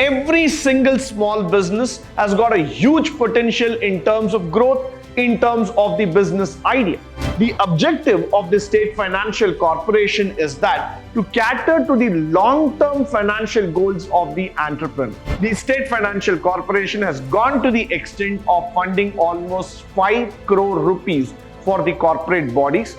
every single small business has got a huge potential in terms of growth, in terms of the business idea. The objective of the State Financial Corporation is that to cater to the long-term financial goals of the entrepreneur. The State Financial Corporation has gone to the extent of funding almost 5 crore rupees for the corporate bodies.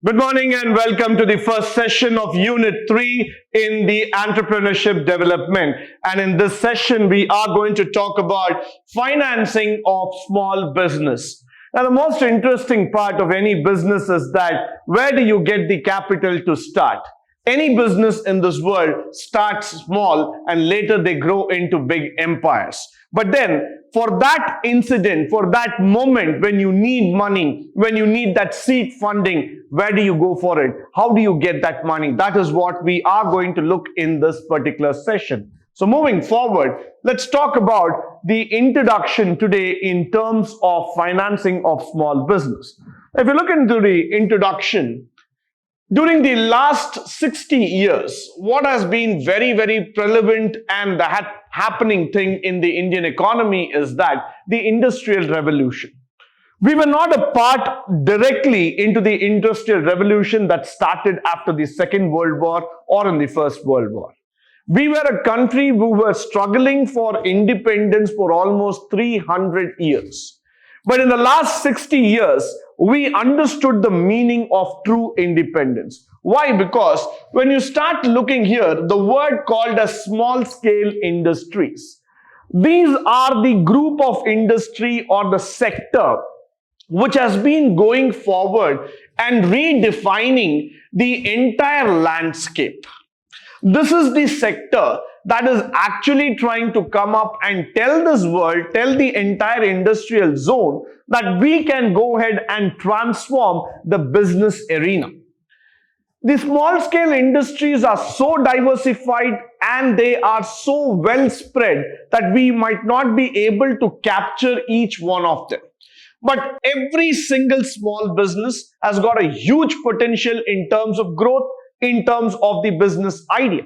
Good morning and welcome to the first session of Unit 3 in the Entrepreneurship Development. And in this session, we are going to talk about financing of small business. Now, the most interesting part of any business is that where do you get the capital to start? Any business in this world starts small and later they grow into big empires. But then, for that incident, for that moment when you need money, when you need that seed funding, where do you go for it? How do you get that money? That is what we are going to look in this particular session. So moving forward, let's talk about the introduction today in terms of financing of small business. If you look into the introduction, during the last 60 years, what has been very prevalent and the happening thing in the Indian economy is that the Industrial Revolution. We were not a part directly into the Industrial Revolution that started after the Second World War or in the First World War. We were a country who were struggling for independence for almost 300 years. But in the last 60 years, we understood the meaning of true independence. Why? Because when you start looking here, the word called as small-scale industries. These are the group of industry or the sector which has been going forward and redefining the entire landscape. This is the sector that is actually trying to come up and tell this world, tell the entire industrial zone that we can go ahead and transform the business arena. The small scale industries are so diversified and they are so well spread that we might not be able to capture each one of them. But every single small business has got a huge potential in terms of growth, in terms of the business idea.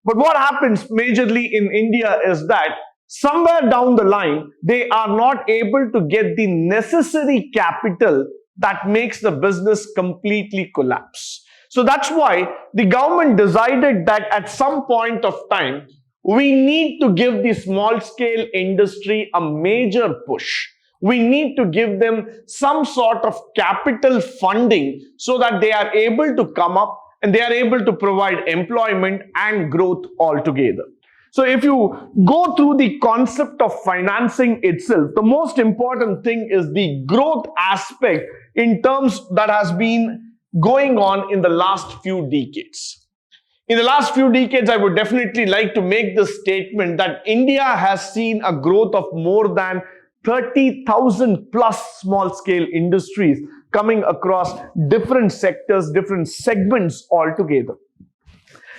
But what happens majorly in India is that somewhere down the line, they are not able to get the necessary capital that makes the business completely collapse. So that's why the government decided that at some point of time, we need to give the small scale industry a major push. We need to give them some sort of capital funding so that they are able to come up and they are able to provide employment and growth altogether. So if you go through the concept of financing itself, the most important thing is the growth aspect in terms that has been going on in the last few decades. In the last few decades, I would definitely like to make the statement that India has seen a growth of more than 30,000 plus small-scale industries coming across different sectors, different segments altogether.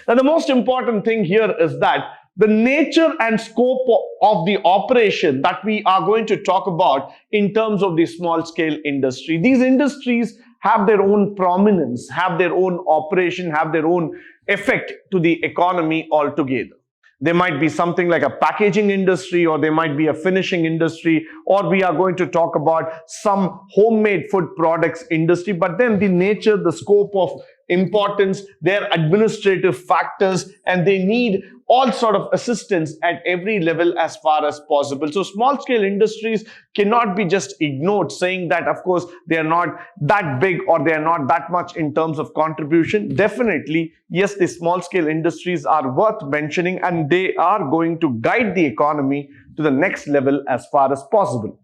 Now, the most important thing here is that the nature and scope of the operation that we are going to talk about in terms of the small-scale industry. These industries have their own prominence, have their own operation, have their own effect to the economy altogether. There might be something like a packaging industry, or there might be a finishing industry, or we are going to talk about some homemade food products industry. But then the nature, the scope of importance, their administrative factors, and they need all sort of assistance at every level as far as possible. So small scale industries cannot be just ignored, saying that of course they are not that big or they are not that much in terms of contribution. Definitely, yes, the small scale industries are worth mentioning and they are going to guide the economy to the next level as far as possible.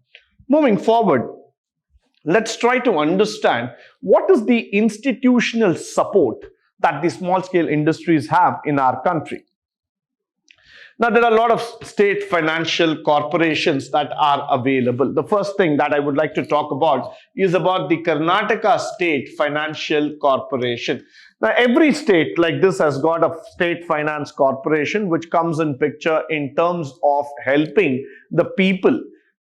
Moving forward, let's try to understand what is the institutional support that the small scale industries have in our country. Now, there are a lot of state financial corporations that are available. The first thing that I would like to talk about is about the Karnataka State Financial Corporation. Now, every state like this has got a state finance corporation which comes in picture in terms of helping the people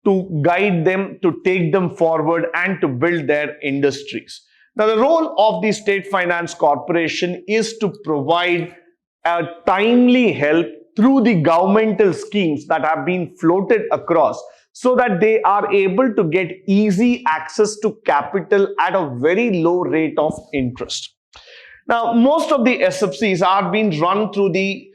to guide them, to take them forward and to build their industries. Now, the role of the State Finance Corporation is to provide a timely help through the governmental schemes that have been floated across so that they are able to get easy access to capital at a very low rate of interest. Now, most of the SFCs are being run through the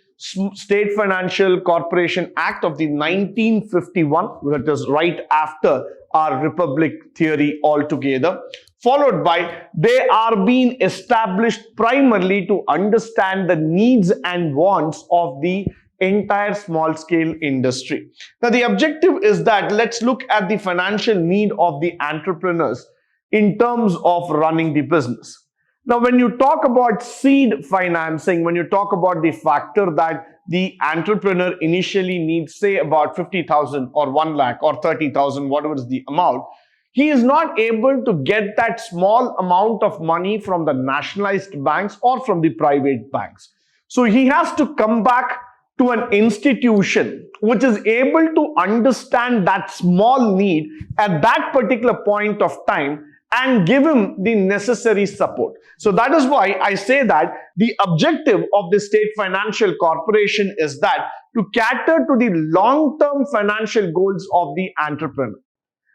State Financial Corporation Act of the 1951, that is right after our Republic theory altogether, followed by they are being established primarily to understand the needs and wants of the entire small scale industry. Now, the objective is that let's look at the financial need of the entrepreneurs in terms of running the business. Now, when you talk about seed financing, when you talk about the factor that the entrepreneur initially needs, say about 50,000 or 1 lakh or 30,000, whatever is the amount, he is not able to get that small amount of money from the nationalized banks or from the private banks. So he has to come back to an institution which is able to understand that small need at that particular point of time and give him the necessary support. So that is why I say that the objective of the State Financial Corporation is that to cater to the long-term financial goals of the entrepreneur.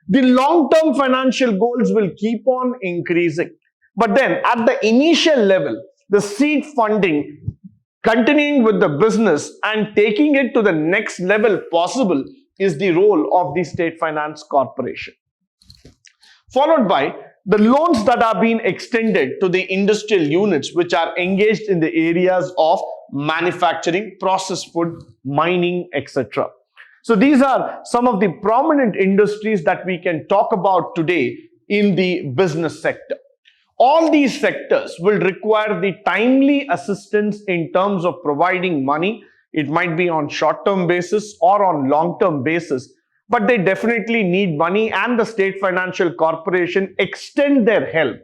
The long-term financial goals will keep on increasing. But then at the initial level, the seed funding, continuing with the business and taking it to the next level possible is the role of the State Finance Corporation. Followed by the loans that are being extended to the industrial units which are engaged in the areas of manufacturing, processed food, mining, etc. So these are some of the prominent industries that we can talk about today in the business sector. All these sectors will require the timely assistance in terms of providing money. It might be on short-term basis or on long-term basis, but they definitely need money, and the State Financial Corporation extend their help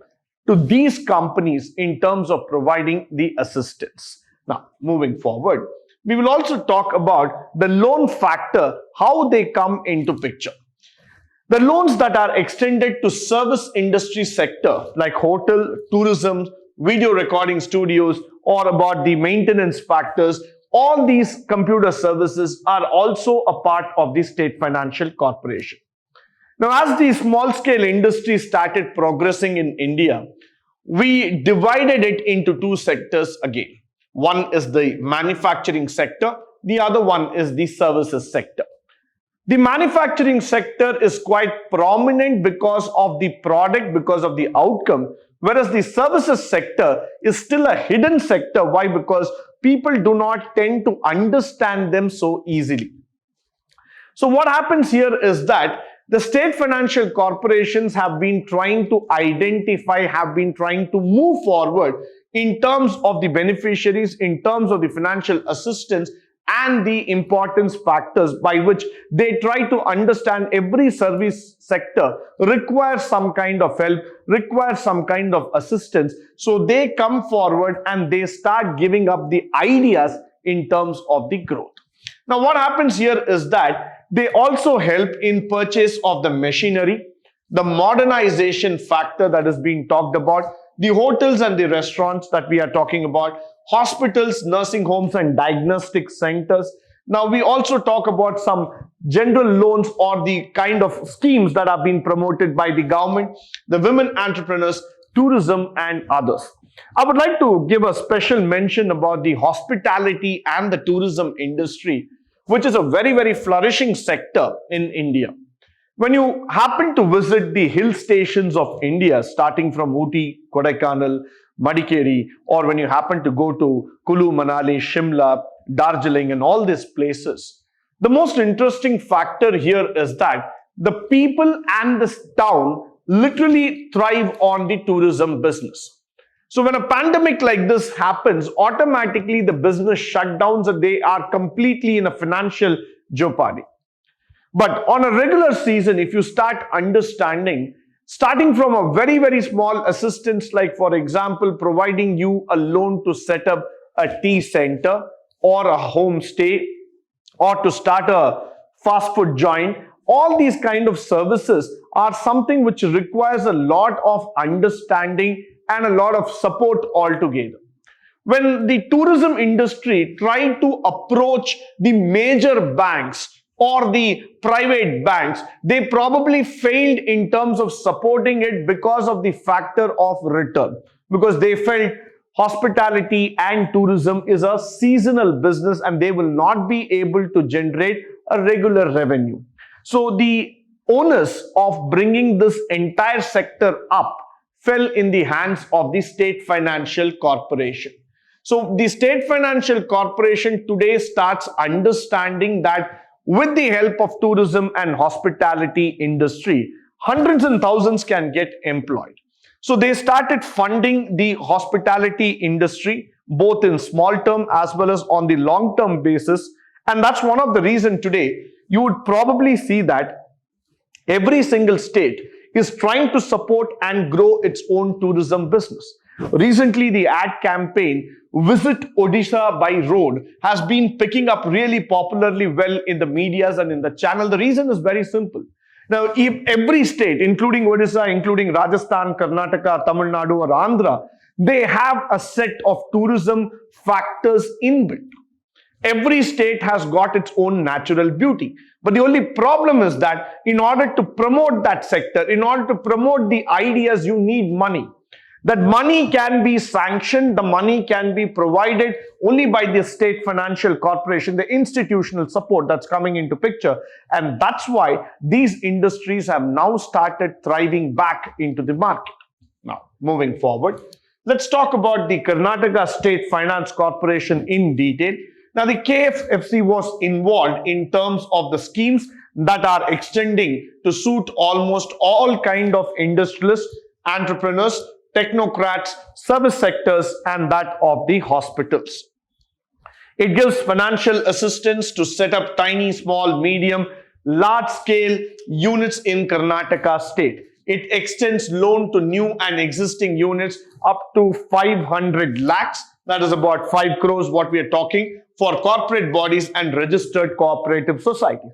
to these companies in terms of providing the assistance. Now, moving forward, we will also talk about the loan factor, how they come into picture. The loans that are extended to service industry sector like hotel, tourism, video recording studios, or about the maintenance factors, all these computer services are also a part of the State Financial Corporation. Now, as the small scale industry started progressing in India, we divided it into two sectors again. One is the manufacturing sector, the other one is the services sector. The manufacturing sector is quite prominent because of the product, because of the outcome, whereas the services sector is still a hidden sector. Why? Because people do not tend to understand them so easily. So what happens here is that the state financial corporations have been trying to identify, have been trying to move forward in terms of the beneficiaries, in terms of the financial assistance, and the importance factors by which they try to understand every service sector requires some kind of help, requires some kind of assistance. So they come forward and they start giving up the ideas in terms of the growth. Now what happens here is that they also help in purchase of the machinery, the modernization factor that is being talked about, the hotels and the restaurants that we are talking about, hospitals, nursing homes, and diagnostic centers. Now, we also talk about some general loans or the kind of schemes that are being promoted by the government, the women entrepreneurs, tourism, and others. I would like to give a special mention about the hospitality and the tourism industry, which is a very, very flourishing sector in India. When you happen to visit the hill stations of India, starting from Ooty, Kodaikanal, Madikeri, or when you happen to go to Kulu, Manali, Shimla, Darjeeling, and all these places, the most interesting factor here is that the people and this town literally thrive on the tourism business. So when a pandemic like this happens, automatically the business shutdowns and they are completely in a financial jeopardy. But on a regular season, if you start understanding, starting from a very, very small assistance, like for example, providing you a loan to set up a tea center or a homestay or to start a fast food joint All these kind of services are something which requires a lot of understanding and a lot of support altogether. When the tourism industry tried to approach the major banks or the private banks, they probably failed in terms of supporting it because of the factor of return, because they felt hospitality and tourism is a seasonal business and they will not be able to generate a regular revenue. So the onus of bringing this entire sector up fell in the hands of the State Financial Corporation. So the State Financial Corporation today starts understanding that with the help of tourism and hospitality industry, hundreds and thousands can get employed. So they started funding the hospitality industry, both in small term as well as on the long term basis. And that's one of the reasons today you would probably see that every single state is trying to support and grow its own tourism business. Recently, the ad campaign Visit Odisha by Road has been picking up really popularly well in the medias and in the channel. The reason is very simple. Now, if every state, including Odisha, including Rajasthan, Karnataka, Tamil Nadu or Andhra, they have a set of tourism factors inbuilt. Every state has got its own natural beauty. But the only problem is that in order to promote that sector, in order to promote the ideas, you need money. That money can be sanctioned, the money can be provided only by the State Financial Corporation, the institutional support that's coming into picture. And that's why these industries have now started thriving back into the market. Now, moving forward, let's talk about the Karnataka State Finance Corporation in detail. Now, the KFFC was involved in terms of the schemes that are extending to suit almost all kind of industrialists, entrepreneurs, technocrats, service sectors, and that of the hospitals. It gives financial assistance to set up tiny, small, medium, large-scale units in Karnataka state. It extends loan to new and existing units up to 500 lakhs. That is about 5 crores what we are talking for corporate bodies and registered cooperative societies.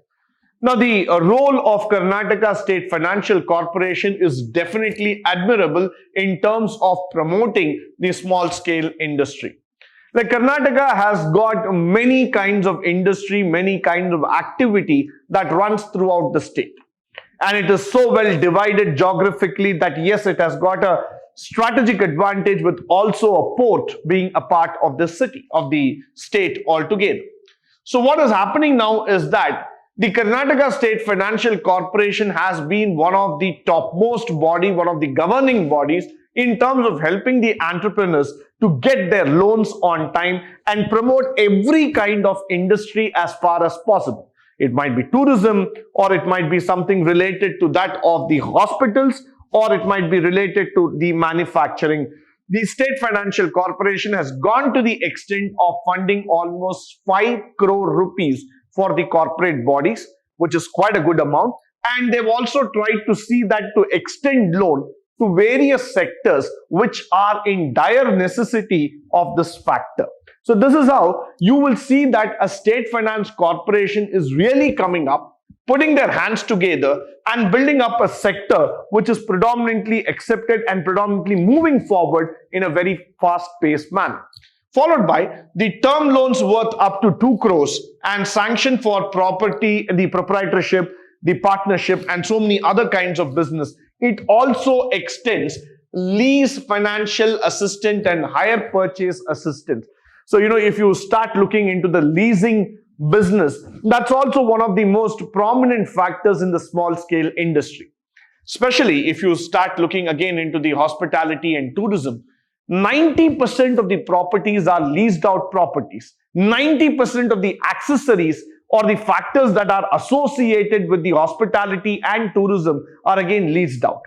Now, the role of Karnataka State Financial Corporation is definitely admirable in terms of promoting the small-scale industry. Like Karnataka has got many kinds of industry, many kinds of activity that runs throughout the state. And it is so well divided geographically that yes, it has got a strategic advantage with also a port being a part of the city, of the state altogether. So what is happening now is that the Karnataka State Financial Corporation has been one of the topmost body, one of the governing bodies in terms of helping the entrepreneurs to get their loans on time and promote every kind of industry as far as possible. It might be tourism, or it might be something related to that of the hospitals, or it might be related to the manufacturing. The State Financial Corporation has gone to the extent of funding almost 5 crore rupees for the corporate bodies, which is quite a good amount. And they've also tried to see that to extend loan to various sectors which are in dire necessity of this factor. So this is how you will see that a state finance corporation is really coming up, putting their hands together and building up a sector which is predominantly accepted and predominantly moving forward in a very fast-paced manner. Followed by the term loans worth up to 2 crores and sanction for property, the proprietorship, the partnership, and so many other kinds of business. It also extends lease financial assistance and hire purchase assistance. So, if you start looking into the leasing business, that's also one of the most prominent factors in the small scale industry. Especially if you start looking again into the hospitality and tourism, 90% of the properties are leased out properties. 90% of the accessories or the factors that are associated with the hospitality and tourism are again leased out.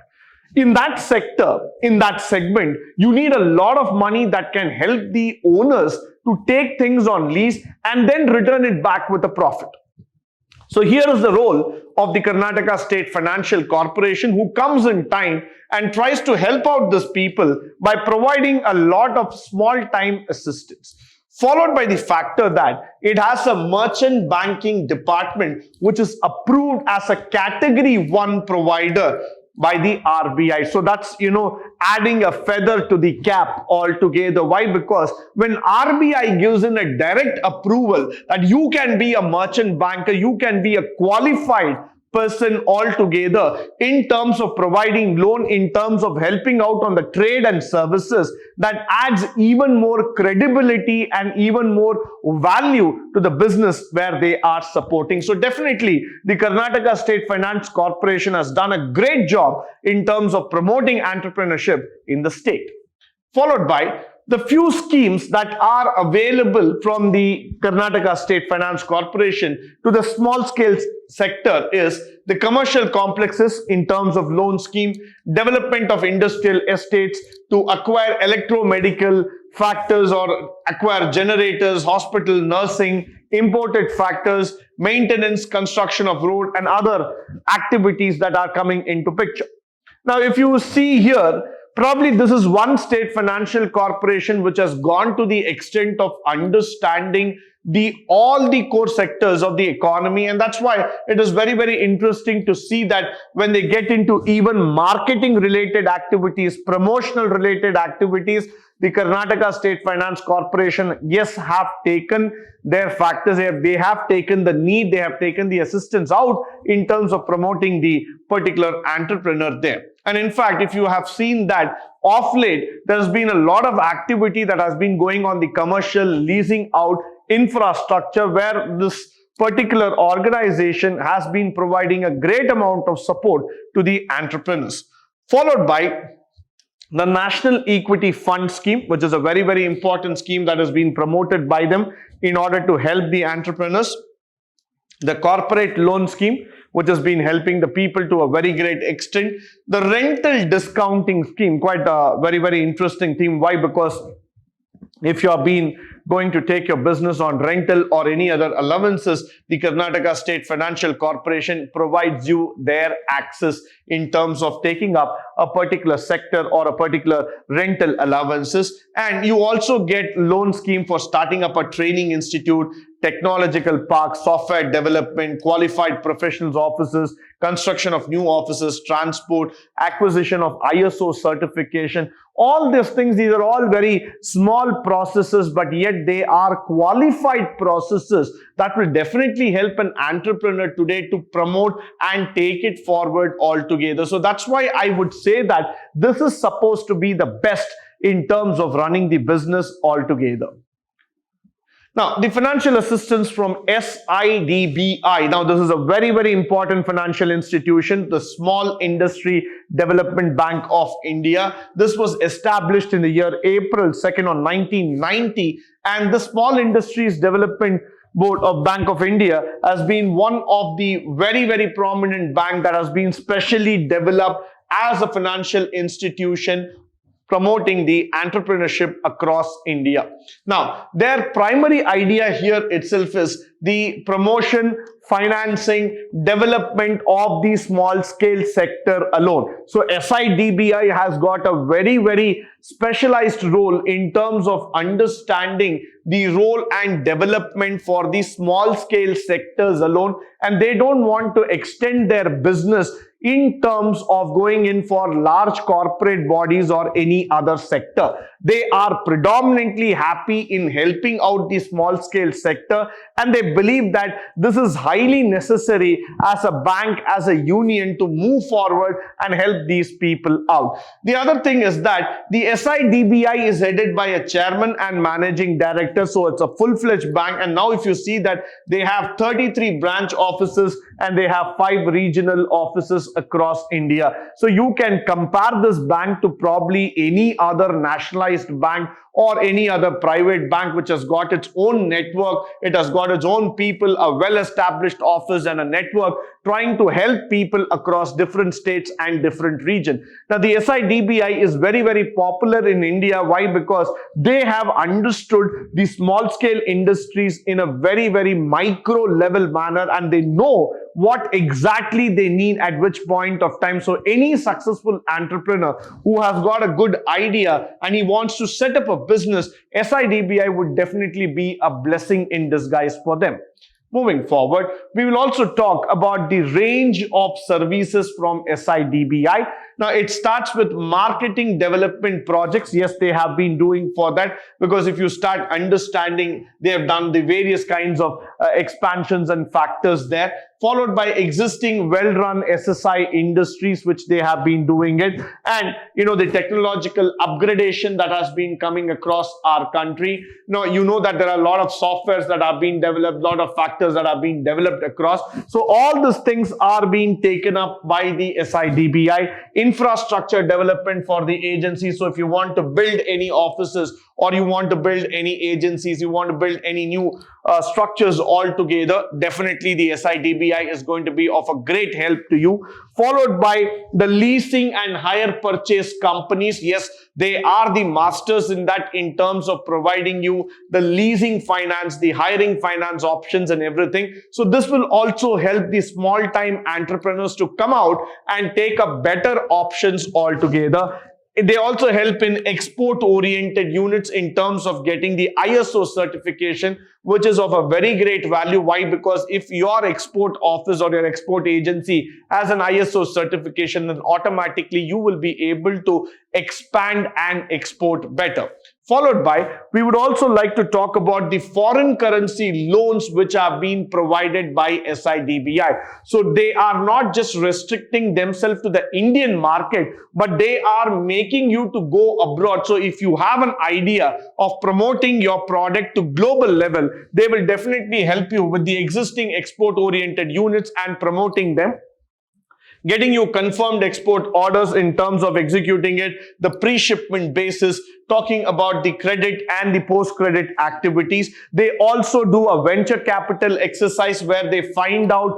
In that sector, in that segment, you need a lot of money that can help the owners to take things on lease and then return it back with a profit. So here is the role of the Karnataka State Financial Corporation, who comes in time and tries to help out these people by providing a lot of small time assistance. followed by the factor that it has a merchant banking department which is approved as a category 1 provider by the RBI. So that's, adding a feather to the cap altogether. Why? Because when RBI gives in a direct approval that you can be a merchant banker, you can be a qualified person altogether in terms of providing loan, in terms of helping out on the trade and services, that adds even more credibility and even more value to the business where they are supporting. So definitely the Karnataka State Finance Corporation has done a great job in terms of promoting entrepreneurship in the state. Followed by the few schemes that are available from the Karnataka State Finance Corporation to the small scale sector is the commercial complexes in terms of loan scheme, development of industrial estates to acquire electromedical factors or acquire generators, hospital, nursing, imported factors, maintenance, construction of road and other activities that are coming into picture. Now, if you see here, probably this is one state financial corporation which has gone to the extent of understanding all the core sectors of the economy, and that's why it is very, very interesting to see that when they get into even marketing related activities, promotional related activities, the Karnataka State Finance Corporation, yes, have taken their factors, they have taken the need, they have taken the assistance out in terms of promoting the particular entrepreneur there. And in fact, if you have seen that of late, there's been a lot of activity that has been going on the commercial leasing out infrastructure, where this particular organization has been providing a great amount of support to the entrepreneurs. Followed by the National Equity Fund Scheme, which is a very, very important scheme that has been promoted by them in order to help the entrepreneurs. The Corporate Loan Scheme, which has been helping the people to a very great extent. The Rental Discounting Scheme, quite a very, very interesting theme. Why? Because if you have been going to take your business on rental or any other allowances, the Karnataka State Financial Corporation provides you their access in terms of taking up a particular sector or a particular rental allowances. And you also get loan scheme for starting up a training institute, technological park, software development, qualified professionals offices, construction of new offices, transport, acquisition of ISO certification. All these things, these are all very small processes, but yet they are qualified processes that will definitely help an entrepreneur today to promote and take it forward altogether. So that's why I would say that this is supposed to be the best in terms of running the business altogether. Now, the financial assistance from SIDBI. Now, this is a very, very important financial institution, the Small Industry Development Bank of India. This was established in the year April 2nd on 1990, and the Small Industries Development Board of Bank of India has been one of the very, very prominent bank that has been specially developed as a financial institution promoting the entrepreneurship across India. Now, their primary idea here itself is the promotion, financing, development of the small scale sector alone. So SIDBI has got a very, very specialized role in terms of understanding the role and development for the small scale sectors alone, and they don't want to extend their business in terms of going in for large corporate bodies or any other sector. They are predominantly happy in helping out the small scale sector, and they believe that this is highly necessary as a bank, as a union, to move forward and help these people out. The other thing is that the SIDBI is headed by a chairman and managing director, so it's a full-fledged bank. And now if you see that they have 33 branch offices and they have 5 regional offices across India. So you can compare this bank to probably any other nationalized bank or any other private bank which has got its own network. It has got its own people, a well-established office and a network trying to help people across different states and different regions. Now, the SIDBI is very, very popular in India. Why? Because they have understood the small-scale industries in a very, very micro-level manner, and they know what exactly they need at which point of time. So any successful entrepreneur who has got a good idea and he wants to set up a business, SIDBI would definitely be a blessing in disguise for them. Moving forward, we will also talk about the range of services from SIDBI. Now, it starts with marketing development projects. Yes, they have been doing for that, because if you start understanding, they have done the various kinds of expansions and factors there, followed by existing well-run SSI industries, which they have been doing it, and the technological upgradation that has been coming across our country. Now, that there are a lot of softwares that are being developed, a lot of factors that are being developed across. So all these things are being taken up by the SIDBI. Infrastructure development for the agency. So if you want to build any offices, or you want to build any agencies, you want to build any new structures altogether, definitely the SIDBI is going to be of a great help to you. Followed by the leasing and hire purchase companies. Yes, they are the masters in that, in terms of providing you the leasing finance, the hiring finance options and everything. So this will also help the small time entrepreneurs to come out and take up better options altogether. They also help in export-oriented units in terms of getting the ISO certification, which is of a very great value. Why? Because if your export office or your export agency has an ISO certification, then automatically you will be able to expand and export better. Followed by, we would also like to talk about the foreign currency loans which are being provided by SIDBI. So they are not just restricting themselves to the Indian market, but they are making you to go abroad. So if you have an idea of promoting your product to global level, they will definitely help you with the existing export-oriented units and promoting them, getting you confirmed export orders in terms of executing it, the pre-shipment basis, talking about the credit and the post-credit activities. They also do a venture capital exercise where they find out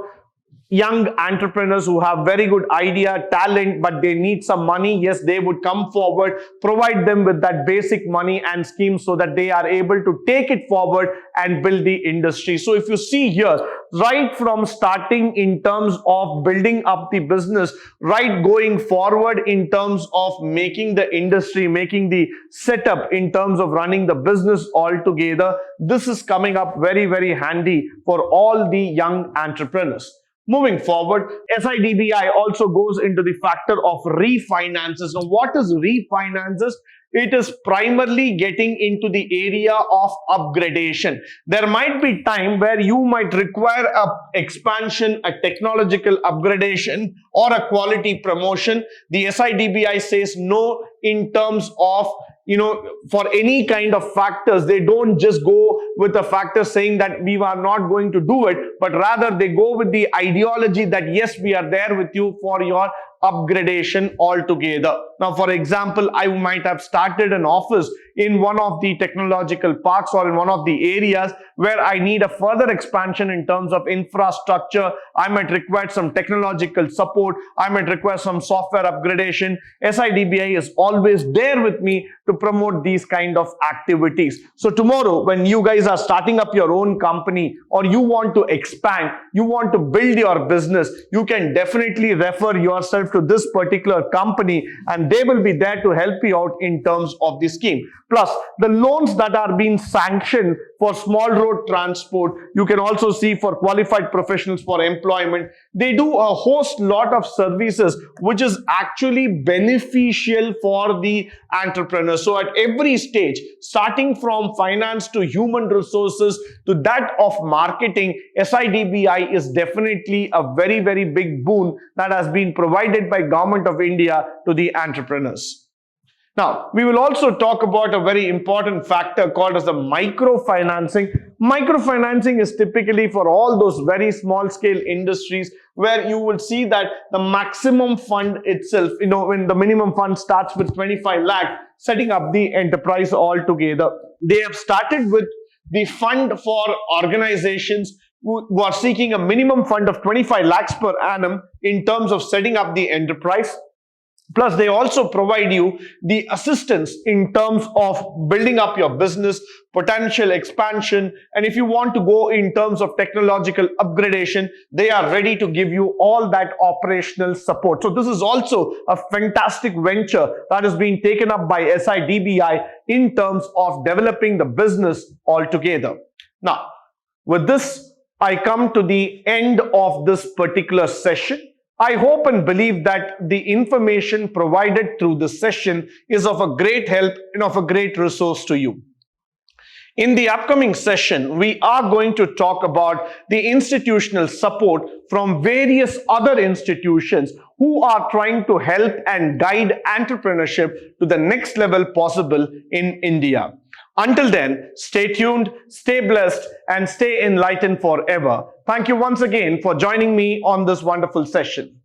young entrepreneurs who have very good idea, talent, but they need some money. Yes, they would come forward, provide them with that basic money and scheme so that they are able to take it forward and build the industry. So if you see here, right from starting in terms of building up the business, right going forward in terms of making the industry, making the setup in terms of running the business altogether, this is coming up very, very handy for all the young entrepreneurs. Moving forward, SIDBI also goes into the factor of refinances. Now, what is refinances? It is primarily getting into the area of upgradation. There might be time where you might require a expansion, a technological upgradation, or a quality promotion. The SIDBI says no in terms of for any kind of factors. They don't just go with the factor saying that we are not going to do it, but rather they go with the ideology that yes, we are there with you for your upgradation altogether. Now, for example, I might have started an office in one of the technological parks or in one of the areas where I need a further expansion in terms of infrastructure. I might require some technological support. I might require some software upgradation. SIDBI is always there with me to promote these kind of activities. So tomorrow, when you guys are starting up your own company or you want to expand, you want to build your business, you can definitely refer yourself to this particular company and they will be there to help you out in terms of the scheme. Plus, the loans that are being sanctioned for small road transport, you can also see for qualified professionals for employment. They do a lot of services which is actually beneficial for the entrepreneurs. So at every stage, starting from finance to human resources to that of marketing, SIDBI is definitely a very, very big boon that has been provided by Government of India to the entrepreneurs. Now, we will also talk about a very important factor called as the microfinancing. Microfinancing is typically for all those very small scale industries where you will see that the maximum fund itself, when the minimum fund starts with 25 lakh, setting up the enterprise altogether. They have started with the fund for organizations who are seeking a minimum fund of 25 lakhs per annum in terms of setting up the enterprise. Plus, they also provide you the assistance in terms of building up your business, potential expansion, and if you want to go in terms of technological upgradation, they are ready to give you all that operational support. So this is also a fantastic venture that is being taken up by SIDBI in terms of developing the business altogether. Now, with this, I come to the end of this particular session. I hope and believe that the information provided through this session is of a great help and of a great resource to you. In the upcoming session, we are going to talk about the institutional support from various other institutions who are trying to help and guide entrepreneurship to the next level possible in India. Until then, stay tuned, stay blessed, and stay enlightened forever. Thank you once again for joining me on this wonderful session.